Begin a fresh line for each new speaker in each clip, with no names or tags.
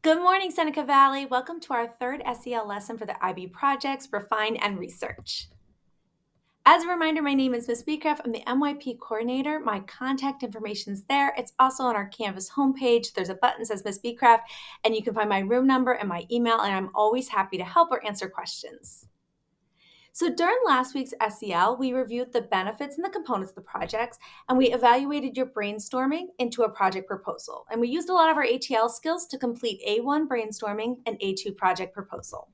Good morning, Seneca Valley. Welcome to our third SEL lesson for the IB projects, Refine and Research. As a reminder, my name is Ms. Beecraft. I'm the MYP coordinator. My contact information is there. It's also on our Canvas homepage. There's a button that says Ms. Beecraft, and you can find my room number and my email, and I'm always happy to help or answer questions. So during last week's SEL, we reviewed the benefits and the components of the projects, and we evaluated your brainstorming into a project proposal. And we used a lot of our ATL skills to complete A1 brainstorming and A2 project proposal.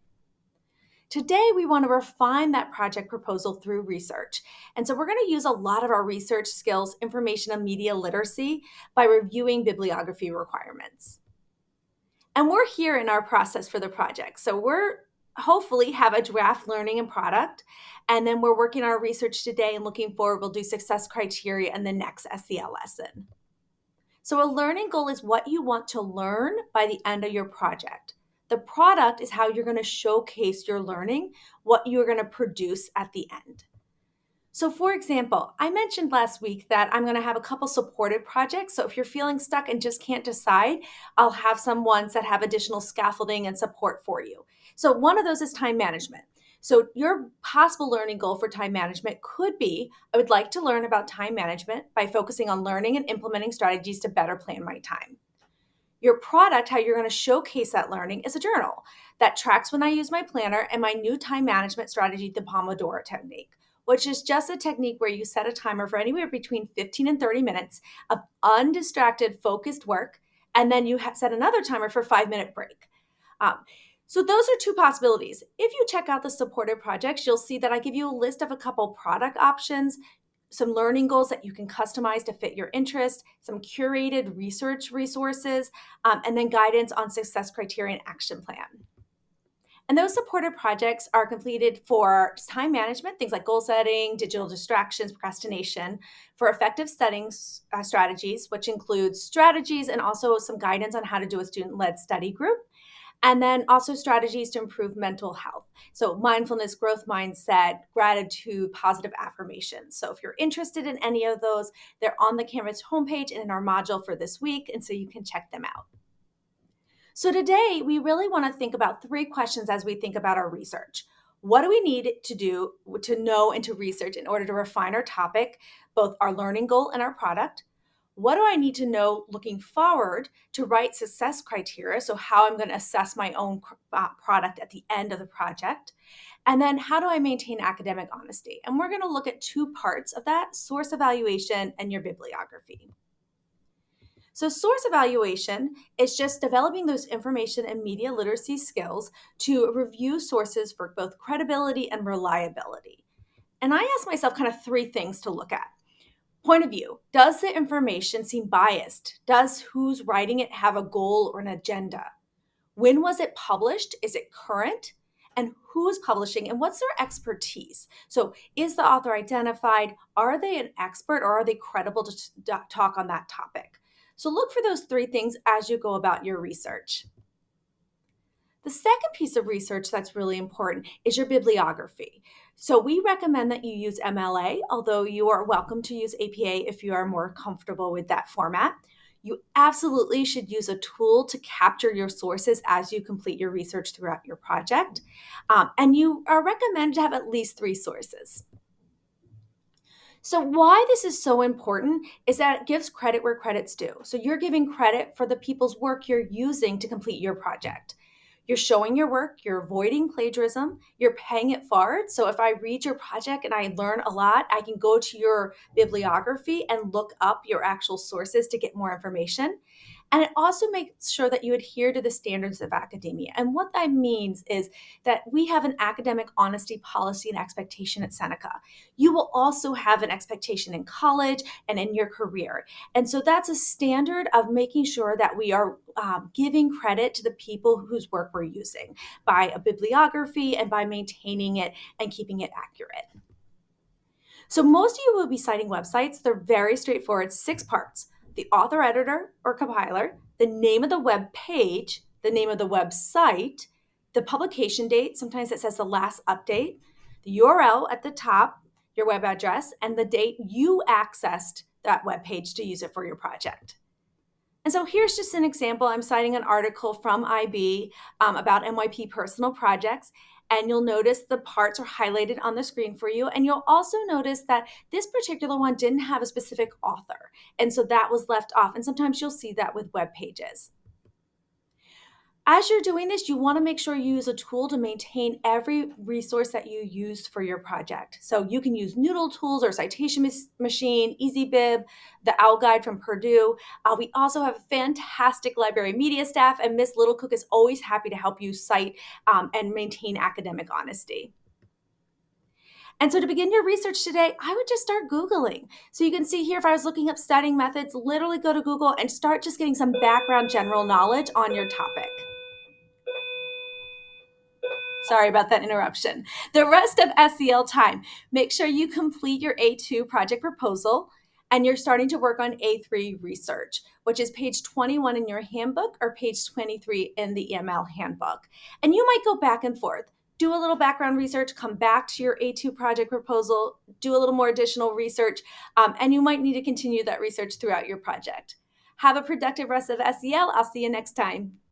Today, we want to refine that project proposal through research. And so we're going to use a lot of our research skills, information and media literacy, by reviewing bibliography requirements. And we're here in our process for the project. So we're hopefully have a draft learning and product. And then we're working on our research today and looking forward, we'll do success criteria in the next SEL lesson. So a learning goal is what you want to learn by the end of your project. The product is how you're going to showcase your learning, what you're going to produce at the end. So for example, I mentioned last week that I'm going to have a couple supported projects. So if you're feeling stuck and just can't decide, I'll have some ones that have additional scaffolding and support for you. So one of those is time management. So your possible learning goal for time management could be, I would like to learn about time management by focusing on learning and implementing strategies to better plan my time. Your product, how you're going to showcase that learning, is a journal that tracks when I use my planner and my new time management strategy, the Pomodoro technique, which is just a technique where you set a timer for anywhere between 15 and 30 minutes of undistracted, focused work, and then you set another timer for a 5-minute break. So those are two possibilities. If you check out the supported projects, you'll see that I give you a list of a couple product options, some learning goals that you can customize to fit your interest, some curated research resources, and then guidance on success criteria and action plan. And those supported projects are completed for time management, things like goal setting, digital distractions, procrastination, for effective studying strategies, which includes strategies and also some guidance on how to do a student-led study group. And then also strategies to improve mental health. So mindfulness, growth mindset, gratitude, positive affirmations. So if you're interested in any of those, they're on the Canvas homepage and in our module for this week, and so you can check them out. So today, we really want to think about 3 questions as we think about our research. What do we need to do to know and to research in order to refine our topic, both our learning goal and our product? What do I need to know looking forward to write success criteria? So how I'm going to assess my own product at the end of the project. And then how do I maintain academic honesty? And we're going to look at 2 parts of that: source evaluation and your bibliography. So source evaluation is just developing those information and media literacy skills to review sources for both credibility and reliability. And I ask myself kind of 3 things to look at. Point of view: does the information seem biased? Does who's writing it have a goal or an agenda? When was it published? Is it current? And who's publishing and what's their expertise? So is the author identified? Are they an expert or are they credible to talk on that topic? So look for those 3 things as you go about your research. The second piece of research that's really important is your bibliography. So we recommend that you use MLA, although you are welcome to use APA if you are more comfortable with that format. You absolutely should use a tool to capture your sources as you complete your research throughout your project. And you are recommended to have at least 3 sources. So why this is so important is that it gives credit where credit's due. So you're giving credit for the people's work you're using to complete your project. You're showing your work, you're avoiding plagiarism, you're paying it forward. So if I read your project and I learn a lot, I can go to your bibliography and look up your actual sources to get more information. And it also makes sure that you adhere to the standards of academia. And what that means is that we have an academic honesty policy and expectation at Seneca. You will also have an expectation in college and in your career. And so that's a standard of making sure that we are giving credit to the people whose work we're using by a bibliography and by maintaining it and keeping it accurate. So most of you will be citing websites. They're very straightforward, 6 parts: the author, editor, or compiler, the name of the web page, the name of the website, the publication date, sometimes it says the last update, the URL at the top, your web address, and the date you accessed that web page to use it for your project. And so here's just an example. I'm citing an article from IB about MYP personal projects. And you'll notice the parts are highlighted on the screen for you. And you'll also notice that this particular one didn't have a specific author. And so that was left off. And sometimes you'll see that with web pages. As you're doing this, you want to make sure you use a tool to maintain every resource that you used for your project. So you can use Noodle Tools or Citation Machine, EasyBib, the OWL Guide from Purdue. We also have a fantastic library media staff, and Miss Littlecook is always happy to help you cite and maintain academic honesty. And so to begin your research today, I would just start Googling. So you can see here, if I was looking up studying methods, literally go to Google and start just getting some background general knowledge on your topic. Sorry about that interruption. The rest of SEL time, make sure you complete your A2 project proposal and you're starting to work on A3 research, which is page 21 in your handbook or page 23 in the EML handbook. And you might go back and forth. Do a little background research, come back to your A2 project proposal, do a little more additional research, and you might need to continue that research throughout your project. Have a productive rest of SEL. I'll see you next time.